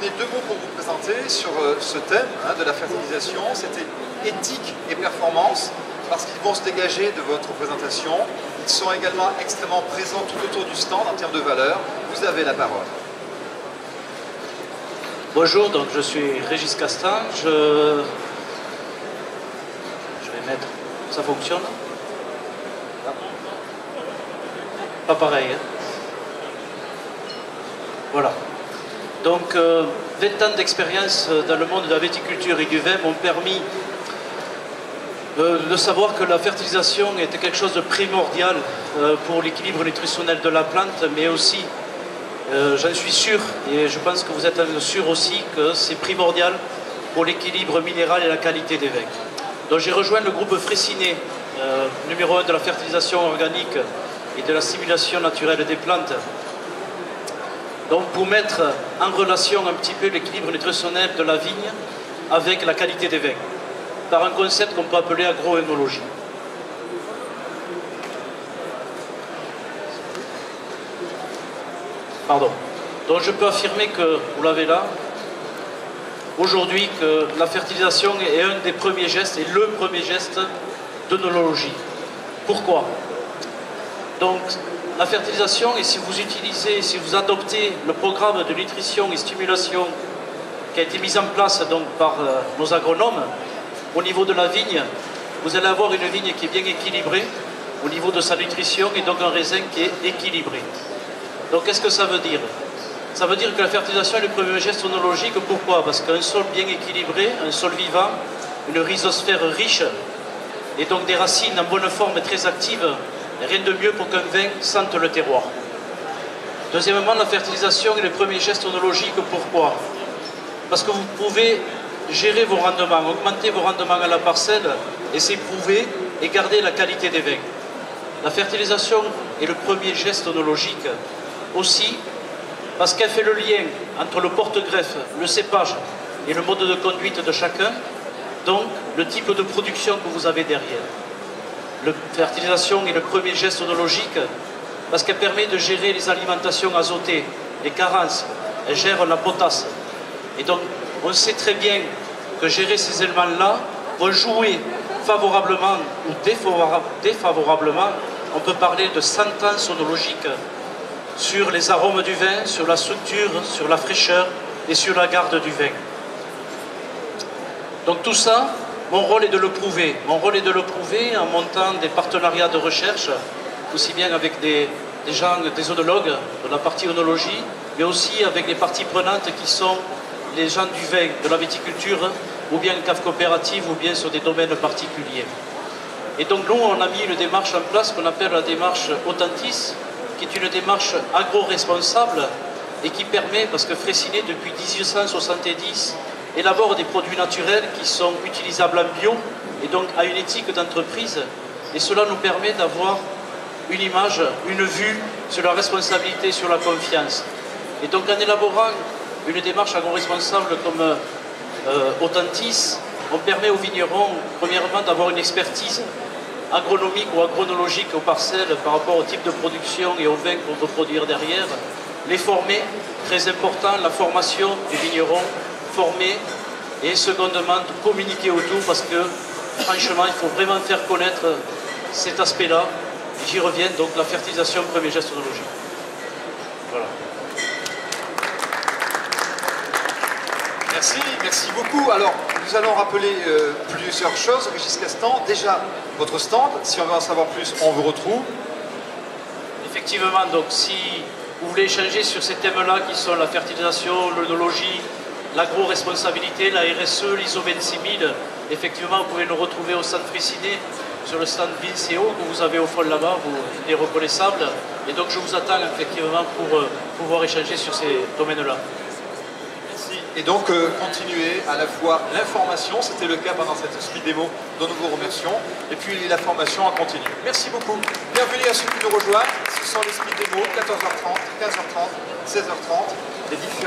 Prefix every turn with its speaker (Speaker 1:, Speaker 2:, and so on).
Speaker 1: venez debout pour vous présenter sur ce thème de la fertilisation. C'était éthique et performance, parce qu'ils vont se dégager de votre présentation. Ils sont également extrêmement présents tout autour du stand en termes de valeur. Vous avez la parole.
Speaker 2: Bonjour, donc je suis Régis Castan. Je vais mettre... Ça fonctionne? Pas pareil, hein? Voilà. Donc, 20 ans d'expérience dans le monde de la viticulture et du vin m'ont permis de savoir que la fertilisation était quelque chose de primordial pour l'équilibre nutritionnel de la plante, mais aussi, j'en suis sûr, et je pense que vous êtes sûr aussi, que c'est primordial pour l'équilibre minéral et la qualité des vins. Donc j'ai rejoint le groupe Fraissinet, numéro 1 de la fertilisation organique et de la stimulation naturelle des plantes. Donc pour mettre en relation un petit peu l'équilibre nutritionnel de la vigne avec la qualité des vins, par un concept qu'on peut appeler agroœnologie. Pardon. Donc je peux affirmer que, vous l'avez là, aujourd'hui que la fertilisation est un des premiers gestes, et le premier geste d'œnologie. Pourquoi? Donc la fertilisation, et si vous utilisez, si vous adoptez le programme de nutrition et stimulation qui a été mis en place donc, par nos agronomes, au niveau de la vigne, vous allez avoir une vigne qui est bien équilibrée au niveau de sa nutrition et donc un raisin qui est équilibré. Donc qu'est-ce que ça veut dire? Ça veut dire que la fertilisation est le premier geste œnologique. Pourquoi? Parce qu'un sol bien équilibré, un sol vivant, une rhizosphère riche et donc des racines en bonne forme et très actives, rien de mieux pour qu'un vin sente le terroir. Deuxièmement, la fertilisation est le premier geste œnologique. Pourquoi? Parce que vous pouvez gérer vos rendements, augmenter vos rendements à la parcelle et s'éprouver et garder la qualité des vins. La fertilisation est le premier geste œnologique aussi parce qu'elle fait le lien entre le porte-greffe, le cépage et le mode de conduite de chacun, donc le type de production que vous avez derrière. La fertilisation est le premier geste œnologique parce qu'elle permet de gérer les alimentations azotées, les carences, elle gère la potasse. Et donc, on sait très bien que gérer ces éléments-là vont jouer favorablement ou défavorablement. On peut parler de sentence œnologique sur les arômes du vin, sur la structure, sur la fraîcheur et sur la garde du vin. Donc tout ça, mon rôle est de le prouver. Mon rôle est de le prouver en montant des partenariats de recherche, aussi bien avec des gens, des œnologues de la partie œnologie, mais aussi avec les parties prenantes qui sont les gens du vin, de la viticulture, ou bien cave coopérative, ou bien sur des domaines particuliers. Et donc nous, on a mis une démarche en place qu'on appelle la démarche Authentis, qui est une démarche agro-responsable et qui permet, parce que Fraissinet, depuis 1870, élabore des produits naturels qui sont utilisables en bio et donc à une éthique d'entreprise. Et cela nous permet d'avoir une image, une vue sur la responsabilité, sur la confiance. Et donc en élaborant une démarche agro-responsable comme Authentis, on permet aux vignerons, premièrement, d'avoir une expertise agronomique ou agronologique aux parcelles par rapport au type de production et au vin qu'on veut produire derrière. Les former, très important, la formation des vignerons, former et secondement, communiquer autour parce que franchement, il faut vraiment faire connaître cet aspect-là. J'y reviens, donc la fertilisation, premier geste œnologique. Voilà.
Speaker 1: Merci beaucoup. Alors, nous allons rappeler plusieurs choses. Régis Castan, déjà, votre stand, si on veut en savoir plus, on vous retrouve.
Speaker 2: Effectivement, donc si vous voulez échanger sur ces thèmes-là qui sont la fertilisation, l'œnologie, l'agro-responsabilité, la RSE, l'ISO 26000, effectivement, vous pouvez nous retrouver au stand Fraissinet, sur le stand Vinceo que vous avez au fond là-bas, vous êtes reconnaissable. Et donc, je vous attends effectivement pour pouvoir échanger sur ces domaines-là.
Speaker 1: Et donc, continuer à la fois l'information, c'était le cas pendant cette speed démo dont nous vous remercions, et puis la formation en continu. Merci beaucoup. Bienvenue à ceux qui nous rejoignent. Ce sont les speed démos, 14h30, 15h30, 16h30, les différents